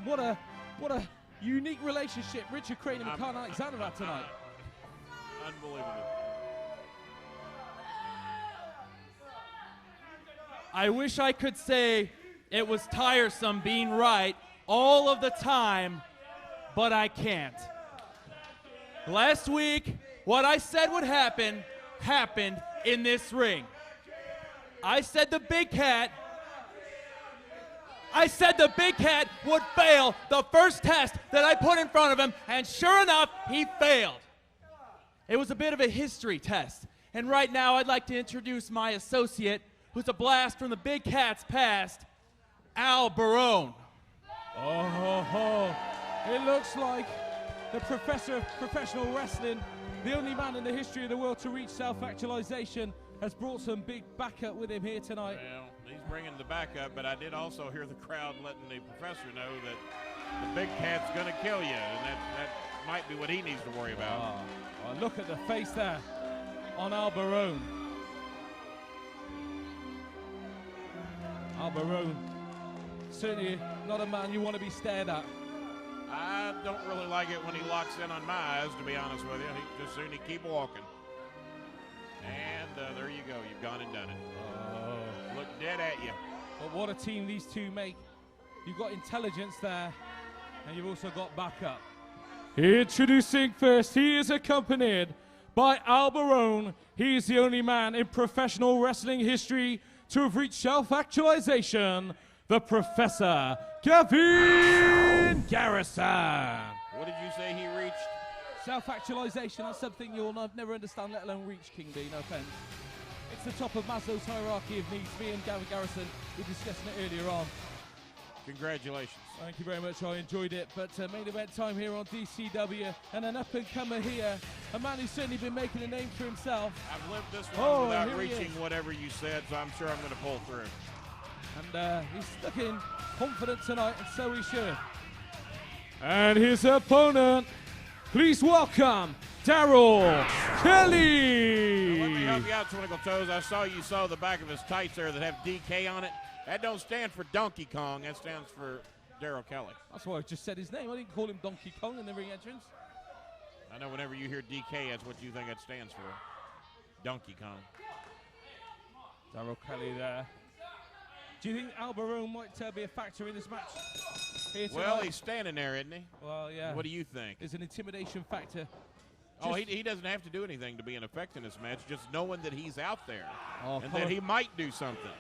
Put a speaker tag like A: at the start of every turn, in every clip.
A: What a unique relationship Richard Crane and Khan Alexander had tonight.
B: Unbelievable.
C: I wish I could say it was tiresome being right all of the time, but I can't. Last week, what I said would happen, happened in this ring. I said the big cat would fail the first test that I put in front of him, and sure enough, he failed. It was a bit of a history test, and right now I'd like to introduce my associate, who's a blast from the big cat's past, Al Barone.
A: Oh, it looks like the professor of professional wrestling, the only man in the history of the world to reach self-actualization, has brought some big backup with him here tonight.
B: Well, he's bringing the backup, but I did also hear the crowd letting the professor know that the big cat's going to kill you, and that might be what he needs to worry about.
A: Oh, look at the face there on Al Barone. Al Barone, certainly not a man you want to be stared at.
B: I don't really like it when he locks in on my eyes, to be honest with you. He just soon he keep walking. And there you go. You've gone and done it.
A: Oh.
B: Look dead at you.
A: But what a team these two make. You've got intelligence there, and you've also got backup. Introducing first, he is accompanied by Al Barone. He's the only man in professional wrestling history to have reached self-actualization, the Professor, GAVIN Garrison.
B: What did you say he reached?
A: Self-actualization, that's something you'll never understand, let alone reach, King B, no offense. It's the top of Maslow's hierarchy of needs. Me and GAVIN Garrison were discussing it earlier on.
B: Congratulations.
A: Thank you very much, I enjoyed it. But main event time here on DCW, and an up-and-comer here, a man who's certainly been making a name for himself.
B: I've lived this one without reaching whatever you said, so I'm sure I'm going to pull through.
A: And he's looking confident tonight, and so he should. And his opponent, please welcome DARYL Kelly.
B: Now, let me help you out, Twinkle Toes. I saw you saw the back of his tights there that have DK on it. That don't stand for Donkey Kong. That stands for DARYL Kelly.
A: That's why I just said his name. I didn't call him Donkey Kong in the ring entrance.
B: I know whenever you hear DK, that's what you think it stands for. Donkey Kong.
A: DARYL Kelly there. Do you think Al Barone might be a factor in this match?
B: Well, he's standing there, isn't he?
A: Well, yeah.
B: What do you think?
A: There's an intimidation factor.
B: Oh, he doesn't have to do anything to be an effect in this match. Just knowing that he's out there and
A: that
B: he might do something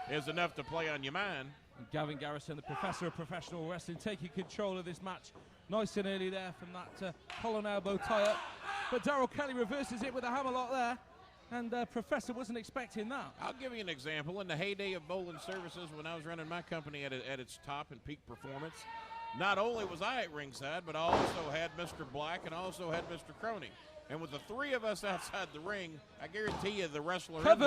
B: is enough to play on your mind.
A: And GAVIN Garrison, the professor of professional wrestling, taking control of this match nice and early there from that collar elbow tie-up. But DARYL Kelly reverses it with a hammerlock there. And Professor wasn't expecting that.
B: I'll give you an example. In the heyday of bowling services, when I was running my company at its top and peak performance, not only was I at ringside, but I also had Mr. Black and also had Mr. Crony. And with the three of us outside the ring, I guarantee you the wrestler in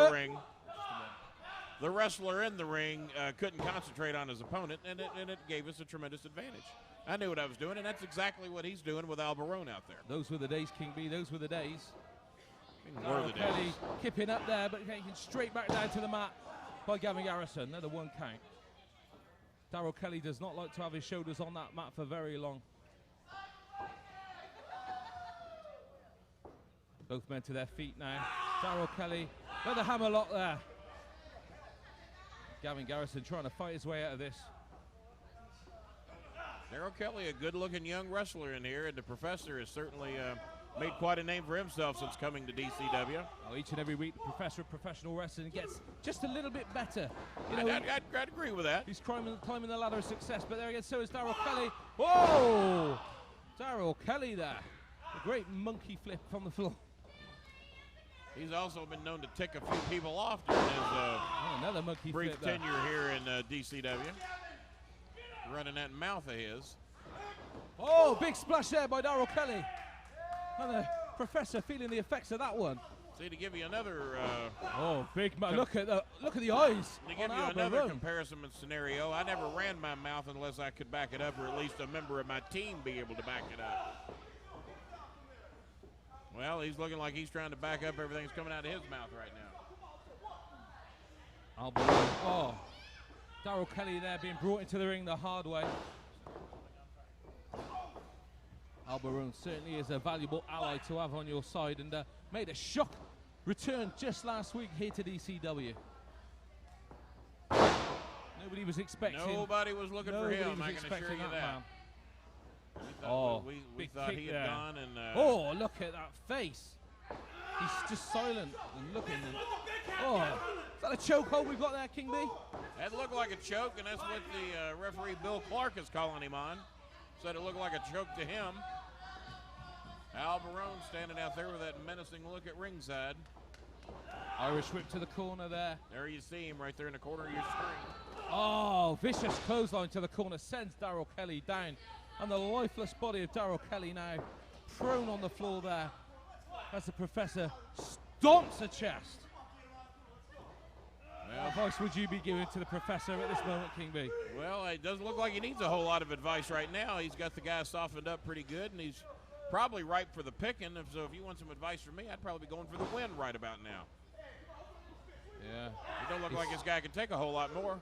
B: the ring couldn't concentrate on his opponent, and it gave us a tremendous advantage. I knew what I was doing, and that's exactly what he's doing with Al Barone out there.
A: Those were the days, King B. Those were the days.
B: DARYL
A: Kelly kipping up there, but taken straight back down to the mat by GAVIN Garrison. Another one count. DARYL Kelly does not like to have his shoulders on that mat for very long. Both men to their feet now. DARYL Kelly with a hammerlock there. GAVIN Garrison trying to fight his way out of this.
B: DARYL Kelly, a good-looking young wrestler in here, and the Professor has certainly made quite a name for himself since coming to DCW.
A: Oh, each and every week, the Professor of professional wrestling gets just a little bit better. You know,
B: I'd agree with that.
A: He's climbing the ladder of success, but there again, so is DARYL Kelly. Whoa! DARYL Kelly there. A great monkey flip from the floor.
B: He's also been known to tick a few people off during his
A: another monkey
B: brief
A: flip
B: tenure here in DCW. Running that mouth of his.
A: Oh, big splash there by DARYL Kelly. And the Professor feeling the effects of that one.
B: See, to give you another
A: big look at the eyes.
B: To give you another comparison scenario, I never ran my mouth unless I could back it up, or at least a member of my team be able to back it up. Well, he's looking like he's trying to back up everything that's coming out of his mouth right now.
A: DARYL Kelly there being brought into the ring the hard way. Albarone certainly is a valuable ally to have on your side, and made a shock return just last week here to DCW. Nobody was expecting.
B: Nobody was looking for him. I can assure you that. We thought he had gone, and
A: oh, look at that face. He's just silent and looking. And, oh, is that a chokehold we've got there, King B?
B: That looked like a choke, and that's what the referee Bill Clark is calling him on. Said it looked like a choke to him. Albarone standing out there with that menacing look at ringside.
A: Irish whip to the corner there.
B: There you see him right there in the corner of your screen.
A: Oh, vicious clothesline to the corner sends Daryl Kelly down. And the lifeless body of Daryl Kelly now prone on the floor there as the Professor stomps the chest. What advice would you be giving to the Professor at this moment, King B?
B: Well, it doesn't look like he needs a whole lot of advice right now. He's got the guy softened up pretty good, and he's probably ripe for the picking. So if you want some advice from me, I'd probably be going for the win right about now.
A: Yeah.
B: It don't look like this guy can take a whole lot more.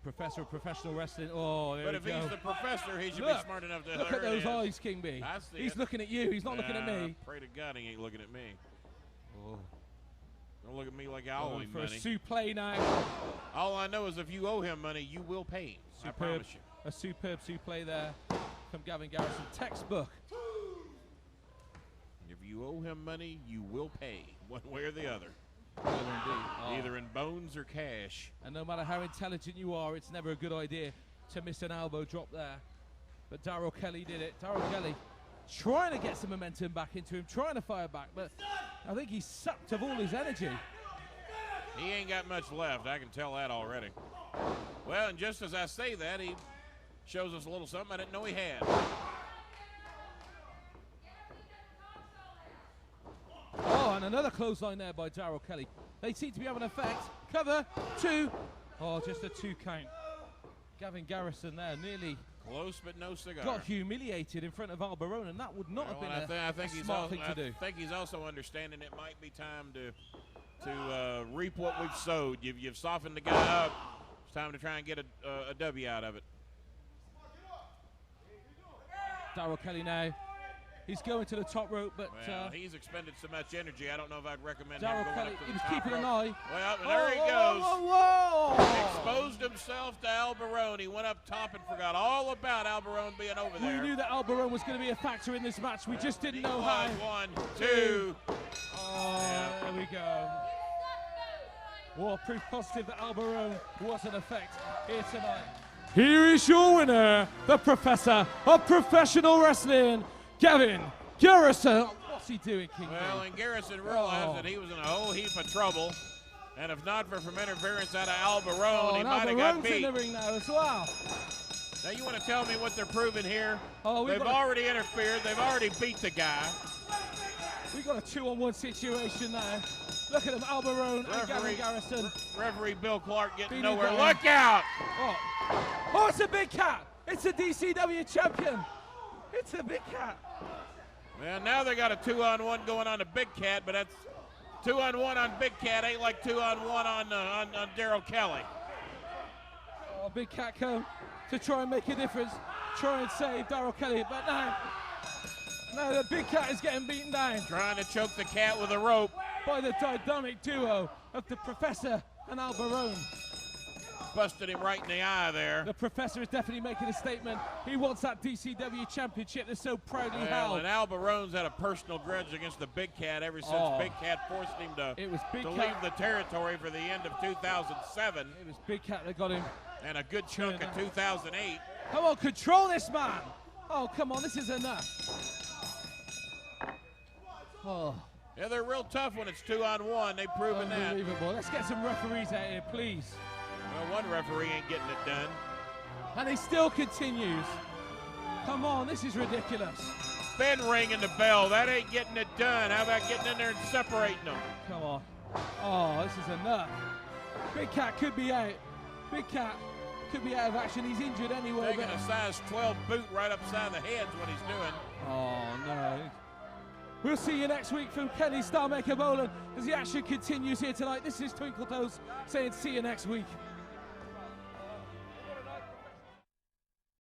A: Professor of professional wrestling. Oh, there
B: but
A: we
B: if
A: go.
B: he's the Professor, he should be smart enough to.
A: Look at those eyes, King B.
B: I see
A: He's looking at you. He's not looking at me.
B: Pray to God he ain't looking at me.
A: Oh.
B: Don't look at me like I owe him
A: for
B: money.
A: a suplex now.
B: All I know is if you owe him money, you will pay him. I promise you.
A: A superb suplex there from Gavin Garrison. Textbook.
B: If you owe him money, you will pay, one way or the other.
A: Oh.
B: Either in bones or cash.
A: And no matter how intelligent you are, it's never a good idea to miss an elbow drop there. But Daryl Kelly did it. Daryl Kelly trying to get some momentum back into him, trying to fire back, but I think he's sucked of all his energy.
B: He ain't got much left. I can tell that already. Well, and just as I say that, he shows us a little something I didn't know he had.
A: Oh, and another clothesline there by Daryl Kelly. They seem to be having an effect. Cover, 2. Oh, just a 2 count. Gavin Garrison there nearly
B: close, but no cigar.
A: Got humiliated in front of Albarone, and that would not have been a smart thing to do.
B: I think he's also understanding it might be time to reap what we've sowed. You've softened the guy up. It's time to try and get a W out of it.
A: Daryl Kelly now. He's going to the top rope, but
B: he's expended so much energy. I don't know if I'd recommend
A: Daryl
B: him going
A: Kelly.
B: up to
A: He
B: the
A: was
B: top
A: keeping
B: rope.
A: an eye.
B: Well, there he goes.
A: Whoa.
B: Exposed himself to Albarone. He went up top and forgot all about Albarone being over there.
A: We knew that Albarone was going to be a factor in this match. We just didn't know how.
B: 1, 2.
A: Oh, there we go. Well, proof positive that Albarone was an effect here tonight. Here is your winner, the Professor of Professional Wrestling, Gavin Garrison. What's he doing, King?
B: Well, and Garrison realized that he was in a whole heap of trouble, and if not for interference out of Albarone, he might have got beat.
A: In the ring now as well.
B: Now you want to tell me what they're proving here?
A: Oh,
B: they've already interfered. They've already beat the guy.
A: We got a 2-on-1 situation now. Look at him, Albarone and Gavin Garrison.
B: Referee Bill Clark getting nowhere. Look out!
A: Oh, it's a big cat. It's a DCW champion. It's a big cat.
B: Well, now they got a 2-on-1 going on to Big Cat, but that's 2-on-1 on Big Cat ain't like 2-on-1 on Daryl Kelly.
A: Oh, Big Cat come to try and make a difference, try and save Daryl Kelly, but no, the Big Cat is getting beaten down.
B: Trying to choke the cat with a rope.
A: By the dynamic duo of the Professor and Albarone.
B: Busted him right in the eye there.
A: The Professor is definitely making a statement. He wants that DCW championship that's so proudly held.
B: And Albarone's had a personal grudge against the Big Cat ever since Big Cat forced him to leave the territory for the end of 2007.
A: It was Big Cat that got him.
B: And a good chunk of 2008.
A: Come on, control this man. Oh, come on, this is enough. Oh.
B: Yeah, they're real tough when it's 2-on-1. They've proven that.
A: Unbelievable. Let's get some referees out here, please.
B: Well, one referee ain't getting it done.
A: And he still continues. Come on, this is ridiculous.
B: Been ringing the bell. That ain't getting it done. How about getting in there and separating them?
A: Come on. Oh, this is enough. Big Cat could be out. Big Cat could be out of action. He's injured anyway.
B: Taking a size 12 boot right upside the head's what he's doing.
A: Oh, no. We'll see you next week from Kenny Starmaker Boland as the action continues here tonight. This is Twinkle Toes saying see you next week.